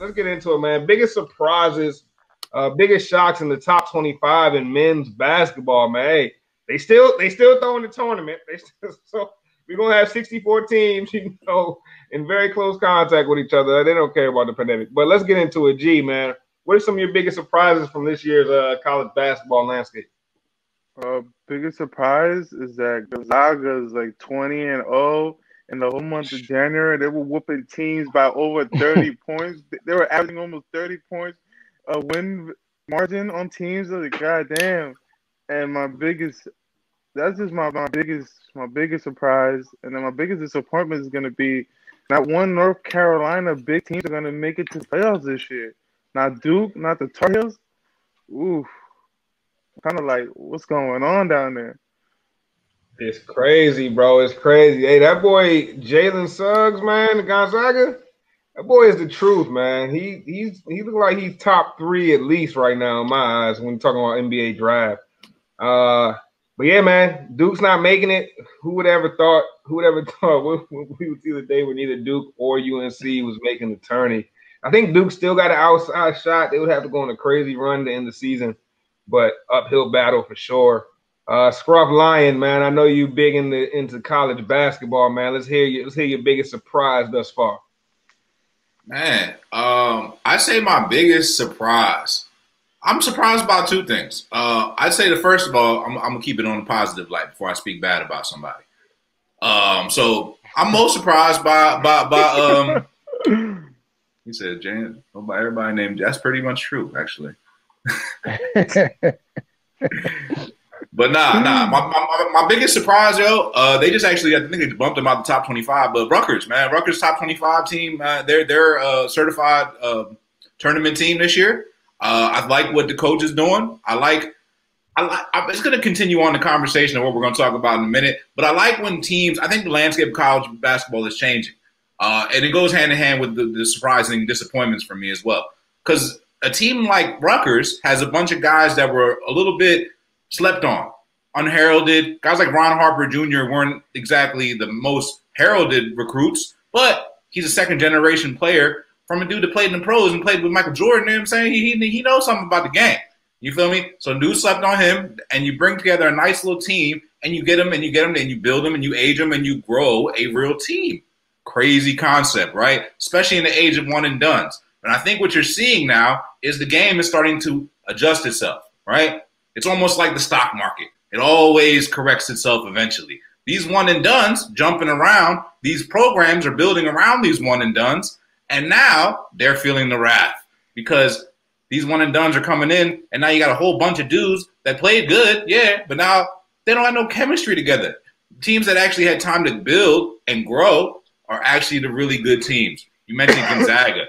let's get into it, man. Biggest surprises, biggest shocks in the top 25 in men's basketball, man. Hey, they still throwing the tournament. So we're gonna have 64 teams, in very close contact with each other. They don't care about the pandemic. But let's get into it. G, man, what are some of your biggest surprises from this year's college basketball landscape? Biggest surprise is that Gonzaga is like 20-0 in the whole month of January. They were whooping teams by over 30 points. They were averaging almost 30 points a win margin on teams. I was like, God damn. And that's just my biggest surprise. And then my biggest disappointment is going to be not one North Carolina big teams are going to make it to playoffs this year. Not Duke, not the Tar Heels. Oof. Kind of like, what's going on down there? It's crazy, bro. It's crazy. Hey, that boy Jalen Suggs, man, Gonzaga, that boy is the truth, man. He looks like he's top 3 at least right now in my eyes when you're talking about NBA draft. But yeah, man, Duke's not making it. Who would ever thought we would see the day when either Duke or UNC was making the tourney? I think Duke still got an outside shot. They would have to go on a crazy run to end the season, but uphill battle for sure. Scruff Lion, man, I know you big into college basketball, man. Let's hear your biggest surprise thus far. Man, I say my biggest surprise. I'm surprised about 2 things. I'd say first of all, I'm gonna keep it on the positive light before I speak bad about somebody. So I'm most surprised by he said, Jan, everybody named. That's pretty much true, actually. But nah. My biggest surprise, they just actually, I think they bumped them out the top 25. But Rutgers, man, Rutgers top 25 team. They're a certified tournament team this year. I like what the coach is doing. It's going to continue on the conversation of what we're going to talk about in a minute. But I like when teams. I think the landscape of college basketball is changing, and it goes hand in hand with the surprising disappointments for me as well. Because a team like Rutgers has a bunch of guys that were a little bit slept on, unheralded. Guys like Ron Harper Jr. weren't exactly the most heralded recruits, but he's a second-generation player from a dude that played in the pros and played with Michael Jordan. You know what I'm saying? He knows something about the game. You feel me? So dude slept on him, and you bring together a nice little team, and you get them, and you build them, and you age them, and you grow a real team. Crazy concept, right? Especially in the age of one-and-dones. And I think what you're seeing now is the game is starting to adjust itself, right? It's almost like the stock market. It always corrects itself eventually. These one-and-dones jumping around, these programs are building around these one-and-dones, and now they're feeling the wrath because these one-and-dones are coming in, and now you got a whole bunch of dudes that played good, yeah, but now they don't have no chemistry together. Teams that actually had time to build and grow are actually the really good teams. You mentioned Gonzaga.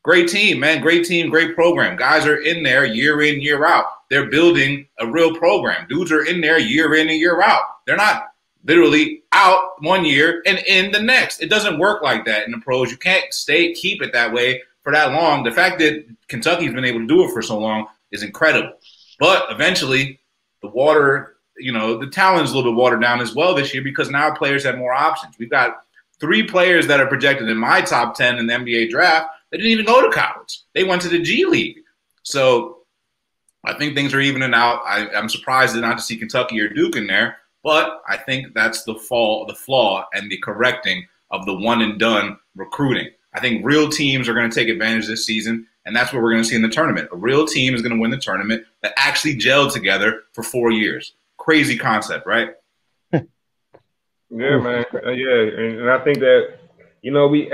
Great team, man. Great team, great program. Guys are in there year in, year out. They're building a real program. Dudes are in there year in and year out. They're not literally out one year and in the next. It doesn't work like that in the pros. You can't keep it that way for that long. The fact that Kentucky's been able to do it for so long is incredible. But eventually, the water, the talent is a little bit watered down as well this year because now players have more options. We've got 3 players that are projected in my top 10 in the NBA draft. They didn't even go to college. They went to the G League. So I think things are evening out. I'm surprised not to see Kentucky or Duke in there, but I think that's the flaw and the correcting of the one-and-done recruiting. I think real teams are going to take advantage this season, and that's what we're going to see in the tournament. A real team is going to win the tournament that actually gelled together for 4 years. Crazy concept, right? Yeah, man. And I think that, we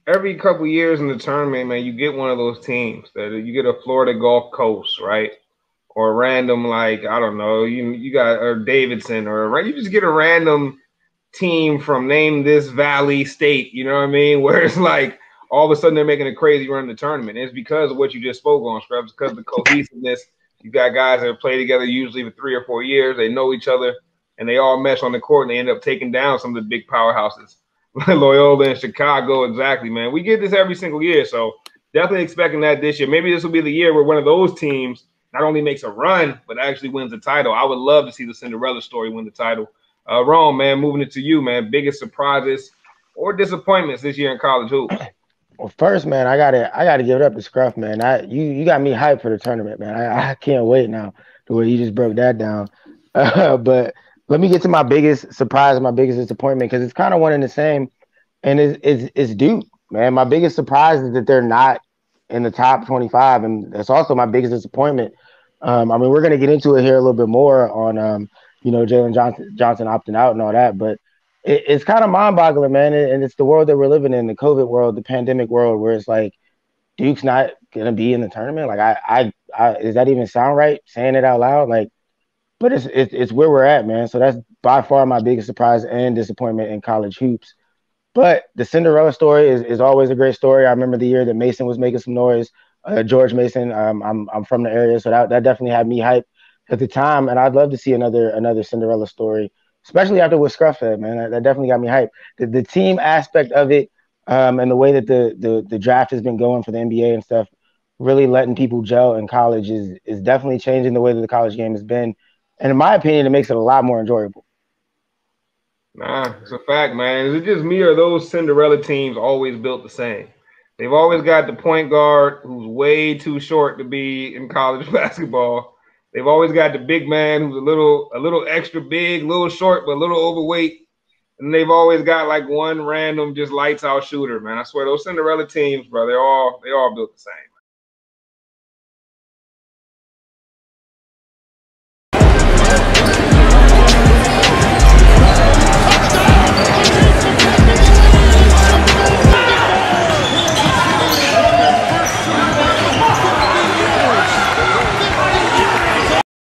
every couple years in the tournament, man, you get one of those teams that you get a Florida Gulf Coast, right? Or a random, like, I don't know, you got or Davidson, or you just get a random team from name this valley state, you know what I mean? Where it's like all of a sudden they're making a crazy run in the tournament. And it's because of what you just spoke on, Scrubs, because of the cohesiveness. You got guys that play together usually for 3 or 4 years. They know each other, and they all mesh on the court, and they end up taking down some of the big powerhouses. Loyola and Chicago, exactly, man. We get this every single year, so definitely expecting that this year. Maybe this will be the year where one of those teams not only makes a run, but actually wins the title. I would love to see the Cinderella story win the title. Rome, man, moving it to you, man. Biggest surprises or disappointments this year in college hoops? Well, first, man, I gotta give it up to Scruff, man. You got me hyped for the tournament, man. I can't wait now the way you just broke that down. But let me get to my biggest surprise, my biggest disappointment, because it's kind of one and the same, and it's Duke, man. My biggest surprise is that they're not in the top 25, and that's also my biggest disappointment. I mean, we're gonna get into it here a little bit more on Jalen Johnson opting out and all that, but it's kind of mind-boggling, man. And it's the world that we're living in, the COVID world, the pandemic world, where it's like Duke's not gonna be in the tournament. Like, I does that even sound right? Saying it out loud, like, but it's where we're at, man. So that's by far my biggest surprise and disappointment in college hoops. But the Cinderella story is always a great story. I remember the year that Mason was making some noise, George Mason. I'm from the area, so that definitely had me hyped at the time, and I'd love to see another Cinderella story, especially after what Scruff said, man. That definitely got me hyped. The team aspect of it, and the way that the draft has been going for the NBA and stuff, really letting people gel in college is definitely changing the way that the college game has been, and in my opinion, it makes it a lot more enjoyable. Nah, it's a fact, man. Is it just me or those Cinderella teams always built the same? They've always got the point guard who's way too short to be in college basketball. They've always got the big man who's a little extra big, a little short, but a little overweight. And they've always got like one random just lights out shooter, man. I swear those Cinderella teams, bro, they all built the same.